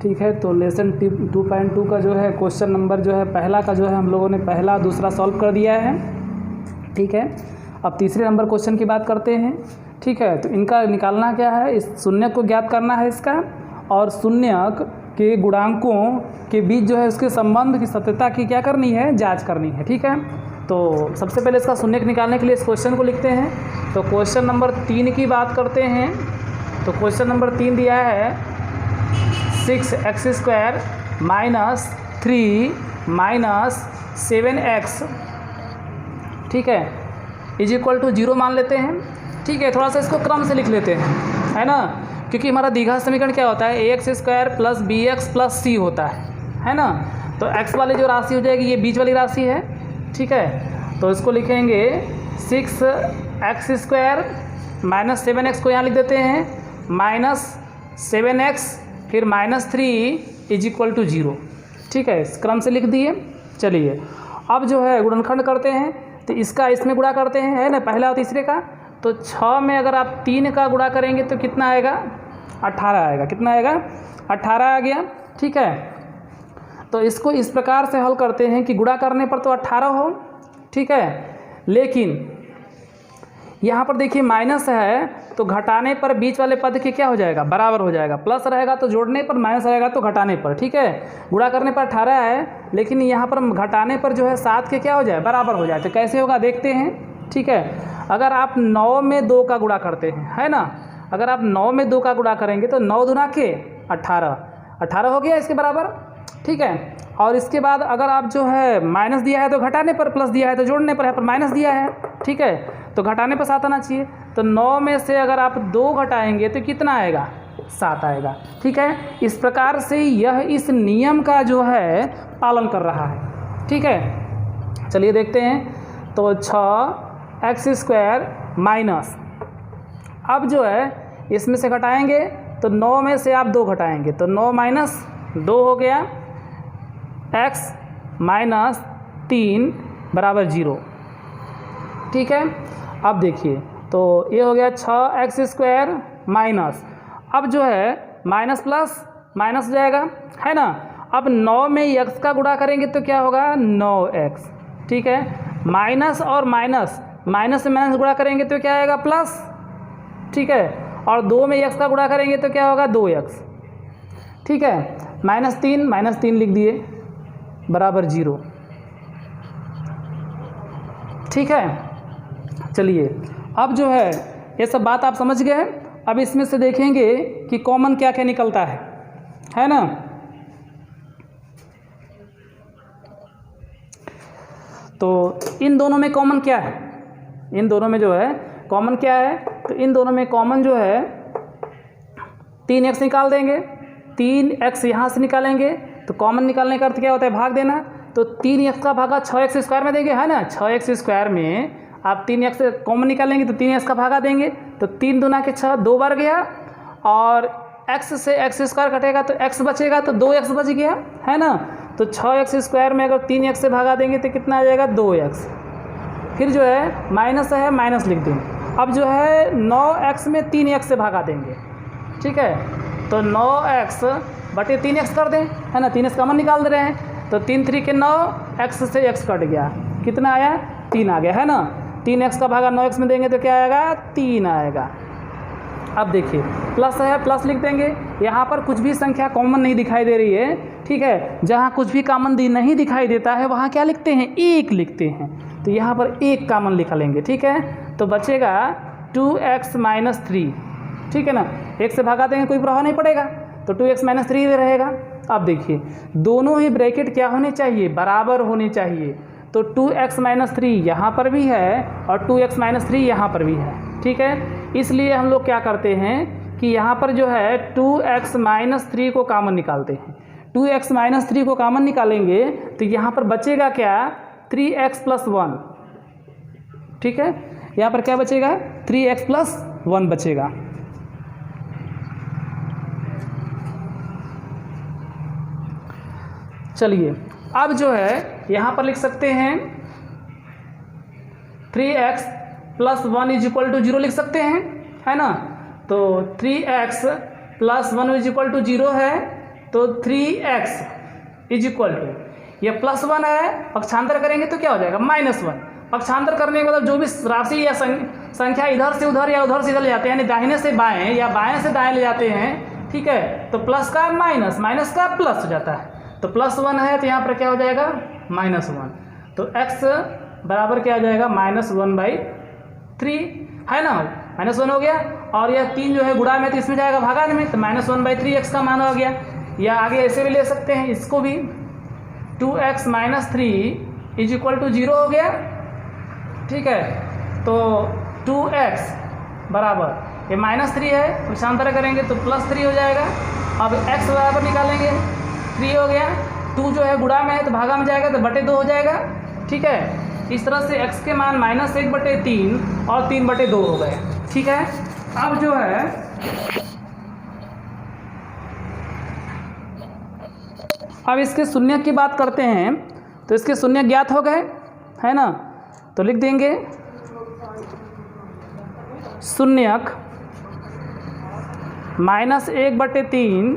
ठीक है। तो लेसन 2.2 का जो है क्वेश्चन नंबर जो है पहला का जो है हम लोगों ने पहला दूसरा सॉल्व कर दिया है। ठीक है, अब तीसरे नंबर क्वेश्चन की बात करते हैं। ठीक है, तो इनका निकालना क्या है, इस शून्य को ज्ञात करना है इसका, और शून्य के गुणांकों के बीच जो है उसके संबंध की सत्यता की क्या करनी है, जांच करनी है। ठीक है, तो सबसे पहले इसका शून्य निकालने के लिए इस क्वेश्चन को लिखते हैं। तो क्वेश्चन नंबर 3 की बात करते हैं। तो क्वेश्चन नंबर 3 दिया है 6x² - 3 - 7x, ठीक है, = 0 मान लेते हैं। ठीक है, थोड़ा सा इसको क्रम से लिख लेते हैं, है ना, क्योंकि हमारा द्विघात समीकरण क्या होता है, ax² + bx + c होता है ना। तो x वाली जो राशि हो जाएगी ये बीच वाली राशि है। ठीक है, तो इसको लिखेंगे 6x² - 7x को यहाँ लिख देते हैं, -7x फिर -3 = 0। ठीक है, इस क्रम से लिख दिए। चलिए अब जो है गुणनखंड करते हैं, तो इसका इसमें गुणा करते हैं, है ना, पहला और तीसरे का। तो 6 में अगर आप 3 का गुणा करेंगे तो कितना आएगा, 18 आएगा। कितना आएगा, 18 आ गया। ठीक है, तो इसको इस प्रकार से हल करते हैं कि गुणा करने पर तो 18 हो, ठीक है, लेकिन यहाँ पर देखिए माइनस है तो घटाने पर बीच वाले पद के क्या हो जाएगा, बराबर हो जाएगा। प्लस रहेगा तो जोड़ने पर, माइनस रहेगा तो घटाने पर। ठीक है, गुणा करने पर 18 है, लेकिन यहाँ पर घटाने पर जो है 7 के क्या हो जाए, बराबर हो जाए। तो कैसे होगा देखते हैं। ठीक है, अगर आप 9 में 2 का गुणा करते हैं, है ना, अगर आप 9 में 2 का गुणा करेंगे तो 9 दूना के 18 हो गया इसके बराबर। ठीक है, और इसके बाद अगर आप जो है माइनस दिया है तो घटाने पर, प्लस दिया है तो जोड़ने पर, यहाँ पर माइनस दिया है। ठीक है, तो घटाने पर 7 आना चाहिए। तो 9 में से अगर आप 2 घटाएंगे तो कितना आएगा, 7 आएगा। ठीक है, इस प्रकार से यह इस नियम का जो है पालन कर रहा है। ठीक है, चलिए देखते हैं। तो 6x² माइनस, अब जो है इसमें से घटाएंगे तो 9 में से आप 2 घटाएंगे तो 9 - 2 हो गया, x - 3 = 0। ठीक है, अब देखिए तो ये हो गया 6x² माइनस, अब जो है माइनस प्लस माइनस हो जाएगा, है ना। अब 9 में x का गुणा करेंगे तो क्या होगा, 9x। ठीक है, माइनस और माइनस, माइनस से माइनस गुणा करेंगे तो क्या आएगा, प्लस। ठीक है, और 2 में x का गुणा करेंगे तो क्या होगा, 2x। ठीक है, -3 लिख दिए बराबर 0। ठीक है, चलिए अब जो है ये सब बात आप समझ गए। अब इसमें से देखेंगे कि कॉमन क्या क्या निकलता है ना। तो इन दोनों में कॉमन क्या है, इन दोनों में जो है कॉमन क्या है, तो इन दोनों में कॉमन जो है 3x निकाल देंगे, 3x यहाँ से निकालेंगे तो कॉमन निकालने का अर्थ क्या होता है, भाग देना। तो 3x का भागा 6x² में देंगे, है ना। 6x² में आप 3x कॉमन निकालेंगे तो 3x का भागा देंगे, तो 3 दूना के 6, 2 बार गया, और x से x² कटेगा तो x बचेगा, तो 2x बच गया, है ना। तो 6x² में अगर 3x से भागा देंगे तो कितना आ जाएगा, 2x। फिर जो है माइनस है, माइनस लिख देंगे। अब जो है 9x में 3x से भागा देंगे। ठीक है, तो 9x बटे 3x कर दें, है ना, 3x कॉमन निकाल दे रहे हैं। तो 3 3 के 9, x से x कट गया, कितना आया, 3 आ गया, है ना। 3x का भागा 9x में देंगे तो क्या आएगा, 3 आएगा। अब देखिए प्लस है, प्लस लिख देंगे। यहाँ पर कुछ भी संख्या कॉमन नहीं दिखाई दे रही है। ठीक है, जहाँ कुछ भी कॉमन नहीं दिखाई देता है वहाँ क्या लिखते हैं, 1 लिखते हैं। तो यहाँ पर 1 कॉमन लिख लेंगे। ठीक है, तो बचेगा 2x - 3। ठीक है ना, 1 से भागा देंगे कोई प्रभाव नहीं पड़ेगा, तो 2x - 3 रहेगा। अब देखिए दोनों ही ब्रैकेट क्या होने चाहिए, बराबर होने चाहिए। तो 2x - 3 यहाँ पर भी है और 2x - 3 यहाँ पर भी है। ठीक है, इसलिए हम लोग क्या करते हैं कि यहाँ पर जो है 2x - 3 को कॉमन निकालते हैं। 2x - 3 को कॉमन निकालेंगे तो यहाँ पर बचेगा क्या, 3x + 1। ठीक है, यहाँ पर क्या बचेगा, 3x + 1 बचेगा। चलिए अब जो है यहाँ पर लिख सकते हैं 3x + 1 = 0 लिख सकते हैं, है ना। तो 3x + 1 = 0 है, तो 3x इज इक्वल टू, ये +1 है, पक्षांतर करेंगे तो क्या हो जाएगा -1। पक्षांतर करने के मतलब जो भी राशि या संख्या इधर से उधर या उधर से इधर ले जाते हैं, यानी दाहिने से बाएं या बाएं से दाएं ले जाते हैं, ठीक है, तो प्लस का माइनस, माइनस का प्लस हो जाता है। तो +1 है तो यहाँ पर क्या हो जाएगा -1, तो x बराबर क्या हो जाएगा -1/3, है ना, -1 हो गया। और यह 3 जो है गुणा में तो इसमें जाएगा भागान में, तो -1/3x का मान हो गया। या आगे ऐसे भी ले सकते हैं इसको भी, 2x - 3 इज इक्वल टू 0 हो गया, ठीक है। तो 2x बराबर, ये -3 है, पक्षांतर करेंगे तो +3 हो जाएगा। अब x बराबर निकालेंगे, 3 हो गया, 2 जो है गुणा में है तो भागा में जाएगा तो बटे 2 हो जाएगा, ठीक है। इस तरह से x के मान -1/3 और 3/2 हो गए, ठीक है। अब जो है अब इसके शून्य की बात करते हैं, तो इसके शून्य ज्ञात हो गए, है ना, तो लिख देंगे शून्यक -1/3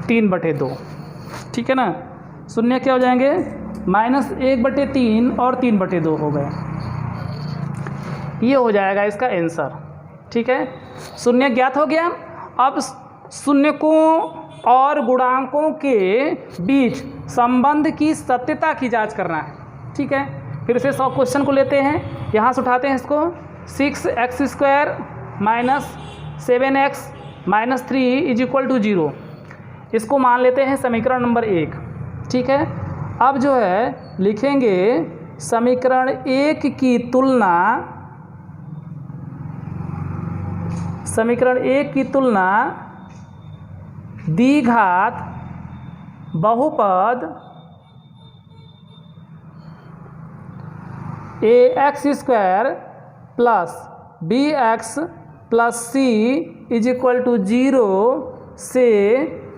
3/2, ठीक है ना। शून्य क्या हो जाएंगे -1/3 और 3/2 हो गए, ये हो जाएगा इसका आंसर, ठीक है। शून्य ज्ञात हो गया। अब शून्यकों और गुणांकों के बीच संबंध की सत्यता की जांच करना है, ठीक है। फिर से 100 क्वेश्चन को लेते हैं, यहाँ से उठाते हैं इसको। 6x² - 7x - 3 is equal to 0, इसको मान लेते हैं समीकरण नंबर 1, ठीक है। अब जो है लिखेंगे समीकरण 1 की तुलना, समीकरण 1 की तुलना द्विघात बहुपद ax² + bx + c is equal to 0 से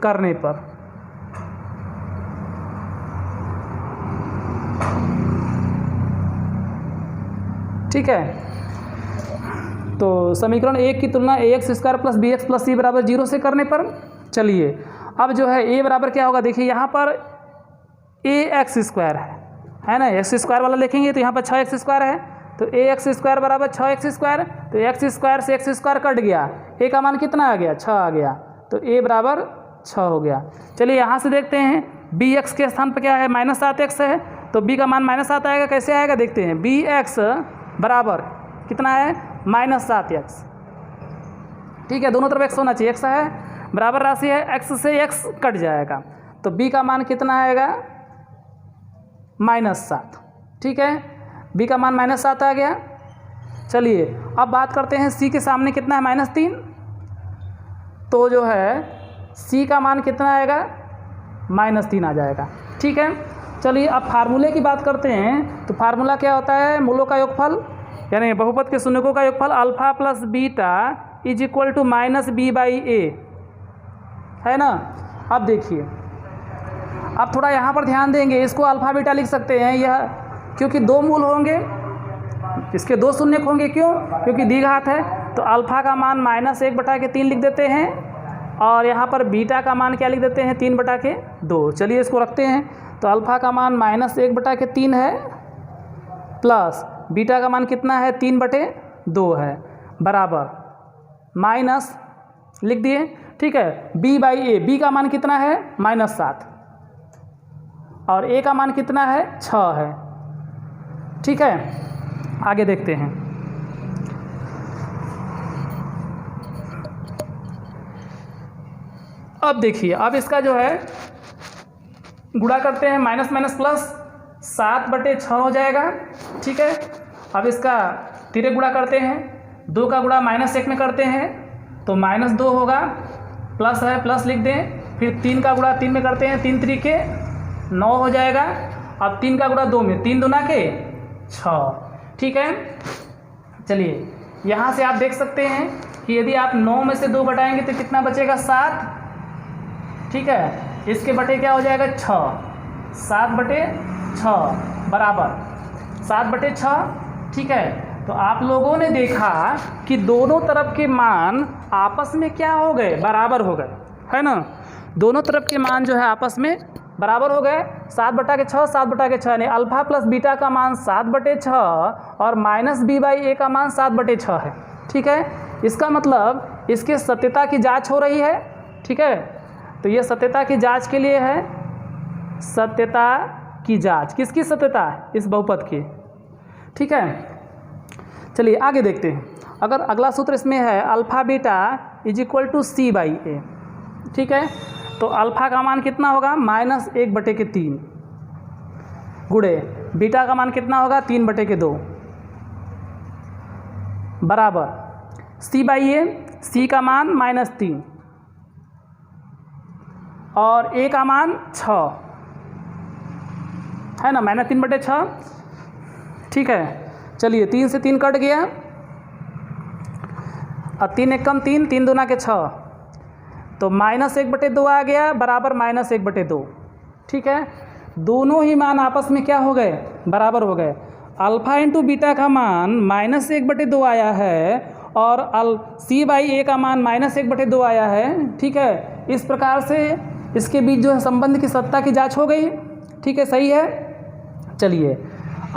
करने पर, ठीक है। तो समीकरण 1 की तुलना ax² + bx + c बराबर 0 से करने पर, चलिए अब जो है a बराबर क्या होगा, देखिए यहाँ पर ax² है ना, x² वाला लिखेंगे तो यहाँ पर 6x² है, तो ax² बराबर 6x², तो x² से x² कट गया, a का मान कितना आ गया 6 आ गया, तो a बराबर 6 हो गया। चलिए यहाँ से देखते हैं bx के स्थान पर क्या है -7x है, तो b का मान -7 आएगा, कैसे आएगा देखते हैं। bx बराबर कितना है -7x, ठीक है, दोनों तरफ x होना चाहिए, x है बराबर राशि है, x से x कट जाएगा, तो b का मान कितना आएगा -7, ठीक है, b का मान -7 आ गया। चलिए अब बात करते हैं c के सामने कितना है -3, तो जो है c का मान कितना आएगा -3 आ जाएगा, ठीक है। चलिए अब फार्मूले की बात करते हैं, तो फार्मूला क्या होता है, मूलों का योगफल यानी बहुपद के शून्यकों का योगफल alpha + beta is equal to -b/a, है ना। अब देखिए, अब थोड़ा यहाँ पर ध्यान देंगे, इसको अल्फा बीटा लिख सकते हैं, यह क्योंकि 2 मूल होंगे, इसके 2 शून्यक होंगे, क्यों, क्योंकि द्विघात है, तो अल्फा का मान -1/3 लिख देते हैं, और यहाँ पर बीटा का मान क्या लिख देते हैं 3/2। चलिए इसको रखते हैं, तो अल्फा का मान -1/3 है, प्लस बीटा का मान कितना है 3/2 है, बराबर माइनस लिख दिए, ठीक है, b/a, b का मान कितना है -7 और a का मान कितना है 6 है, ठीक है। आगे देखते हैं, अब देखिए, अब इसका जो है गुणा करते हैं, माइनस माइनस प्लस 7/6 हो जाएगा, ठीक है। अब इसका तिरे गुणा करते हैं, 2 का गुणा -1 में करते हैं तो -2 होगा, प्लस है प्लस लिख दें, फिर 3 का गुणा 3 में करते हैं, 3 त्रिके 9 हो जाएगा। अब 3 का गुणा 2 में, 3 दूना के 6, ठीक है। चलिए यहाँ से आप देख सकते हैं कि यदि आप 9 में से 2 घटाएंगे तो कितना बचेगा 7, ठीक है। इसके बटे क्या हो जाएगा 6, 7/6 बराबर 7/6, ठीक है। तो आप लोगों ने देखा कि दोनों तरफ के मान आपस में क्या हो गए, बराबर हो गए, है ना। दोनों तरफ के मान जो है आपस में बराबर हो गए। 7/6 7/6 यानी अल्फ़ा प्लस बीटा का मान 7/6 और माइनस b/a का मान 7/6 है। ठीक है, इसका मतलब इसके सत्यता की जांच हो रही है। ठीक है, तो ये सत्यता की जांच के लिए है। सत्यता की जांच किसकी सत्यता? इस बहुपद की। ठीक है, चलिए आगे देखते हैं। अगर अगला सूत्र इसमें है अल्फ़ा बीटा = c/a। ठीक है, तो अल्फ़ा का मान कितना होगा? -1/3 गुणे बीटा का मान कितना होगा? 3/2 बराबर c/a। c का मान -3 और a का मान 6 है ना, -3/6। ठीक है, चलिए 3 से 3 कट गया और 3 एक कम 3, 3 दूना के 6, तो -1/2 आ गया बराबर -1/2। ठीक है, दोनों ही मान आपस में क्या हो गए? बराबर हो गए। अल्फ़ा इंटू बीटा का मान -1/2 आया है और c/a का मान -1/2 आया है। ठीक है, इस प्रकार से इसके बीच जो है संबंध की सत्ता की जांच हो गई। ठीक है, सही है। चलिए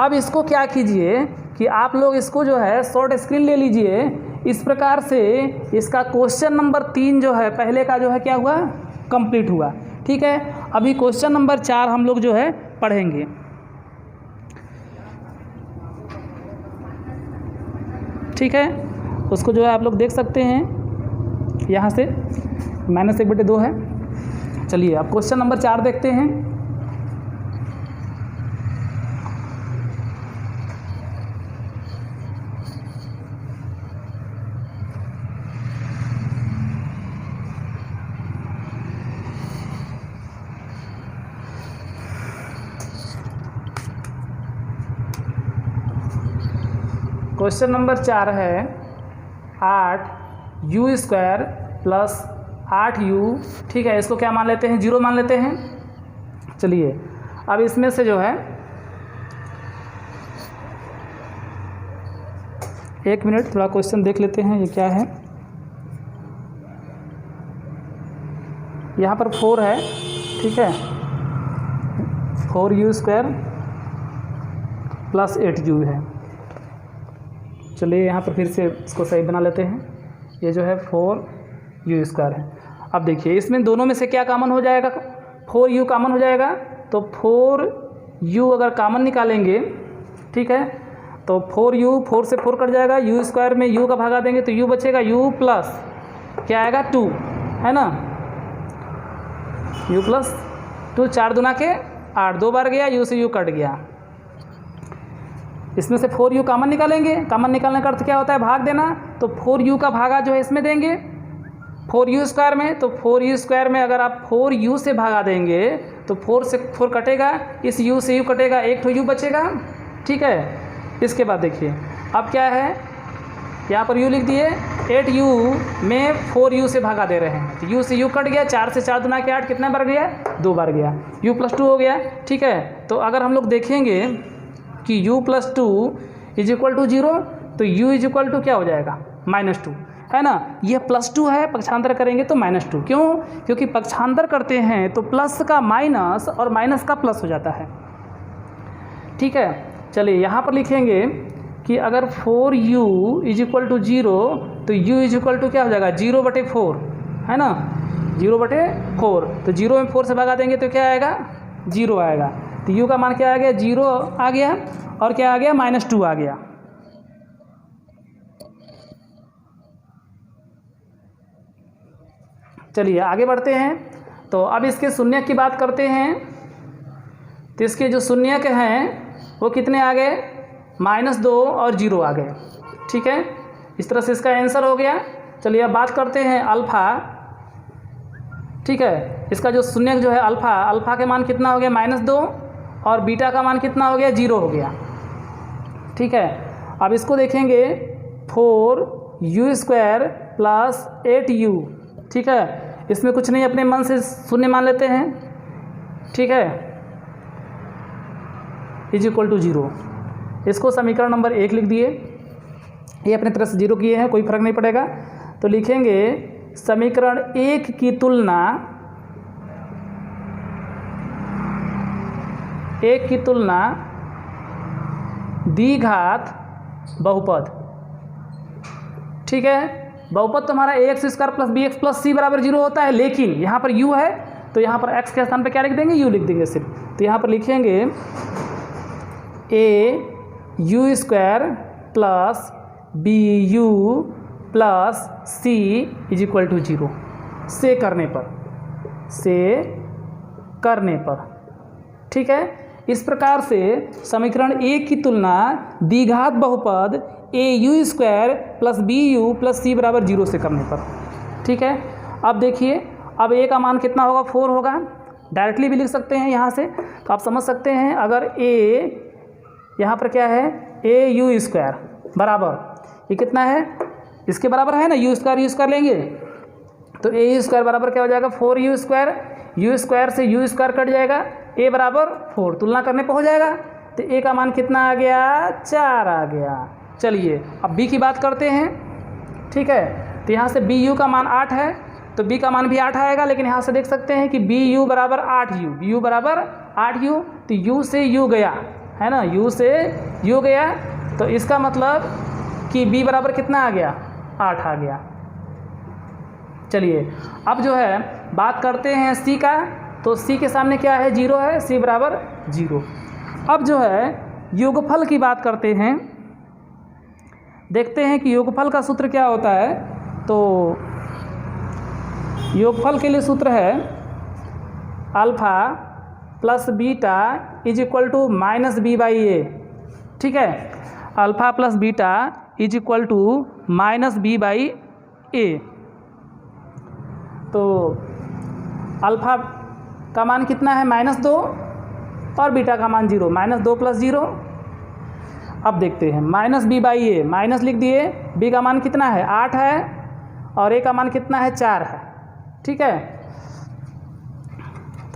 अब इसको क्या कीजिए कि आप लोग इसको जो है शॉर्ट स्क्रीन ले लीजिए। इस प्रकार से इसका क्वेश्चन नंबर 3 जो है पहले का जो है क्या हुआ? कंप्लीट हुआ। ठीक है, अभी क्वेश्चन नंबर 4 हम लोग जो है पढ़ेंगे। ठीक है, उसको जो है आप लोग देख सकते हैं यहाँ से, -1/2 है। चलिए अब क्वेश्चन नंबर 4 देखते हैं। क्वेश्चन नंबर 4 है 8u² + 8u। ठीक है, इसको क्या मान लेते हैं? 0 मान लेते हैं। चलिए अब इसमें से जो है 1 मिनट थोड़ा क्वेश्चन देख लेते हैं ये क्या है। यहाँ पर 4 है। ठीक है, 4u² + 8u है। चलिए यहाँ पर फिर से इसको सही बना लेते हैं। ये जो है 4u² है। अब देखिए इसमें दोनों में से क्या कॉमन हो जाएगा? 4u कॉमन हो जाएगा, तो 4u अगर कॉमन निकालेंगे, ठीक है, तो 4u 4 से 4 कट जाएगा, u² में u का भागा देंगे तो u बचेगा, u प्लस क्या आएगा 2 है ना, u प्लस 2, 4 दूना के 8, 2 बार गया, u से u कट गया। इसमें से 4u कॉमन निकालेंगे। कॉमन निकालने का अर्थ क्या होता है? भाग देना। तो 4u का भागा जो है इसमें देंगे 4u² में, तो 4u² में अगर आप 4u से भागा देंगे तो 4 से 4 कटेगा, इस u से u कटेगा, एक तो u बचेगा। ठीक है, इसके बाद देखिए अब क्या है, यहाँ पर u लिख दिए, 8u में 4u से भागा दे रहे हैं, तो u से u कट गया, 4 से 4 दूना के 8, कितना बार गया? 2 बार गया, u + 2 हो गया। ठीक है, तो अगर हम लोग देखेंगे कि u + 2 = 0, तो u = क्या हो जाएगा? -2 है ना। यह +2 है, पक्षांतर करेंगे तो -2। क्यों? क्योंकि पक्षांतर करते हैं तो प्लस का माइनस और माइनस का प्लस हो जाता है। ठीक है, चलिए यहाँ पर लिखेंगे कि अगर 4u = 0 तो u = क्या हो जाएगा? 0/4 है ना, 0/4। तो 0 में 4 से भगा देंगे तो क्या आएगा? 0 आएगा। तो u का मान क्या आ गया? 0 आ गया, और क्या आ गया? -2 आ गया। चलिए आगे बढ़ते हैं। तो अब इसके शून्यक की बात करते हैं। तो इसके जो शून्यक हैं वो कितने आ गए? -2 और 0 आ गए। ठीक है, इस तरह से इसका आंसर हो गया। चलिए अब बात करते हैं अल्फ़ा। ठीक है, इसका जो शून्यक जो है अल्फ़ा के मान कितना हो गया? -2, और बीटा का मान कितना हो गया? 0 हो गया। ठीक है, अब इसको देखेंगे 4u² + 8u। ठीक है, इसमें कुछ नहीं, अपने मन से शून्य मान लेते हैं। ठीक है, = 0। इसको समीकरण नंबर 1 लिख दिए। ये अपने तरफ से 0 किए हैं, कोई फर्क नहीं पड़ेगा। तो लिखेंगे समीकरण 1 की तुलना एक की तुलना द्विघात बहुपद, ठीक है। बहुपद तो हमारा ax square plus B X plus C बराबर 0 होता है, लेकिन यहाँ पर u है तो यहाँ पर x के स्थान पे क्या लिख देंगे, u लिख देंगे सिर्फ। तो यहाँ पर लिखेंगे a u square plus B you plus c is equal to 0 से करने पर, ठीक है। इस प्रकार से समीकरण एक की तुलना द्विघात बहुपद A U square plus B you plus C बराबर 0 से करने पर, ठीक है। अब देखिए, अब ए का मान कितना होगा, 4 होगा। डायरेक्टली भी लिख सकते हैं यहाँ से, तो आप समझ सकते हैं अगर ए यहाँ पर क्या है, ए यू स्क्वायर बराबर ये कितना है, इसके बराबर है ना, यू स्क्वायर लेंगे तो ए यू स्क्वायर बराबर क्या हो जाएगा, 4u स्क्वायर, यू स्क्वायर से यू स्क्वायर कट जाएगा, ए बराबर 4, तुलना करने पर हो जाएगा। तो ए का मान कितना आ गया, 4 आ गया। चलिए अब बी की बात करते हैं, ठीक है। तो यहाँ से बी यू का मान 8 है, तो बी का मान भी 8 आएगा, लेकिन यहाँ से देख सकते हैं कि बी यू बराबर 8u, बी यू बराबर 8u, तो यू से यू गया है ना, यू से यू गया, तो इसका मतलब कि बी बराबर कितना आ गया, 8 आ गया। चलिए अब जो है बात करते हैं सी का, तो सी के सामने क्या है, 0 है, सी बराबर 0। अब जो है योगफल की बात करते हैं, देखते हैं कि योगफल का सूत्र क्या होता है। तो योगफल के लिए सूत्र है alpha plus beta is equal to minus B by A, ठीक है। Alpha plus beta is equal to minus B by A. तो अल्फ़ा का मान कितना है, -2 और बीटा का मान 0, -2 प्लस 0। अब देखते हैं minus B by a, minus लिख दिए, बी का मान कितना है, 8 है, और ए का मान कितना है, 4 है, ठीक है।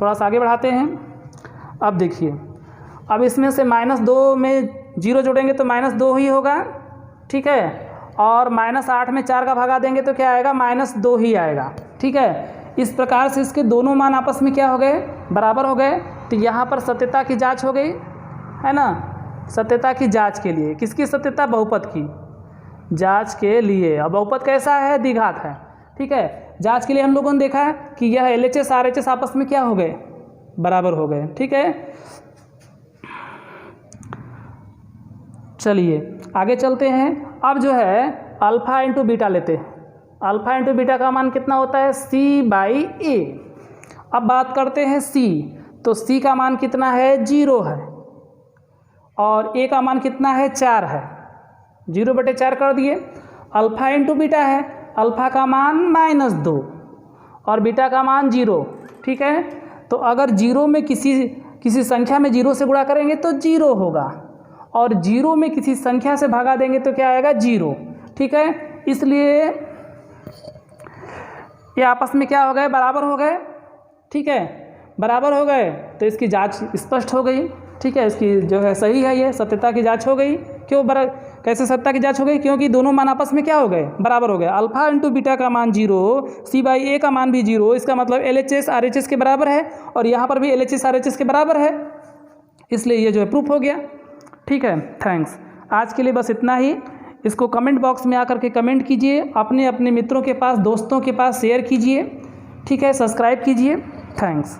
थोड़ा सा आगे बढ़ाते हैं। अब देखिए, अब इसमें से -2 में 0 जोड़ेंगे तो -2 ही होगा, ठीक है। और -8 में 4 का भगा देंगे तो क्या आएगा, -2 ही आएगा, ठीक है। इस प्रकार से इसके दोनों मान आपस में क्या हो गए, बराबर हो गए। तो यहाँ पर सत्यता की जांच हो गई है ना, सत्यता की जांच के लिए, किसकी सत्यता, बहुपद की जांच के लिए। अब बहुपद कैसा है, द्विघात है, ठीक है। जांच के लिए हम लोगों ने देखा है कि यह LHS RHS आपस में क्या हो गए, बराबर हो गए, ठीक है। चलिए आगे चलते हैं। अब जो है अल्फ़ा इंटू बीटा लेते हैं। अल्फ़ा इंटू बीटा का मान कितना होता है, c बाई ए। अब बात करते हैं c, तो c का मान कितना है, 0 है, और a का मान कितना है, 4 है, 0/4 कर दिए। अल्फ़ा इंटू बीटा है, अल्फ़ा का मान -2 और बीटा का मान 0, ठीक है। तो अगर 0 में किसी संख्या में 0 से गुणा करेंगे तो 0 होगा, और 0 में किसी संख्या से भागा देंगे तो क्या आएगा, 0, ठीक है। इसलिए ये आपस में क्या हो गए, बराबर हो गए, ठीक है, बराबर हो गए। तो इसकी जांच स्पष्ट हो गई, ठीक है, इसकी जो है सही है, ये सत्यता की जांच हो गई। क्यों कैसे सत्यता की जांच हो गई, क्योंकि दोनों मान आपस में क्या हो गए, बराबर हो गए। अल्फ़ा इंटू बीटा का मान 0, c बाई ए का मान भी 0, इसका मतलब LHS RHS के बराबर है, और यहाँ पर भी LHS RHS के बराबर है, इसलिए ये जो है प्रूफ हो गया, ठीक है। थैंक्स, आज के लिए बस इतना ही। इसको कमेंट बॉक्स में आकर के कमेंट कीजिए, अपने मित्रों के पास, दोस्तों के पास शेयर कीजिए, ठीक है, सब्सक्राइब कीजिए। थैंक्स।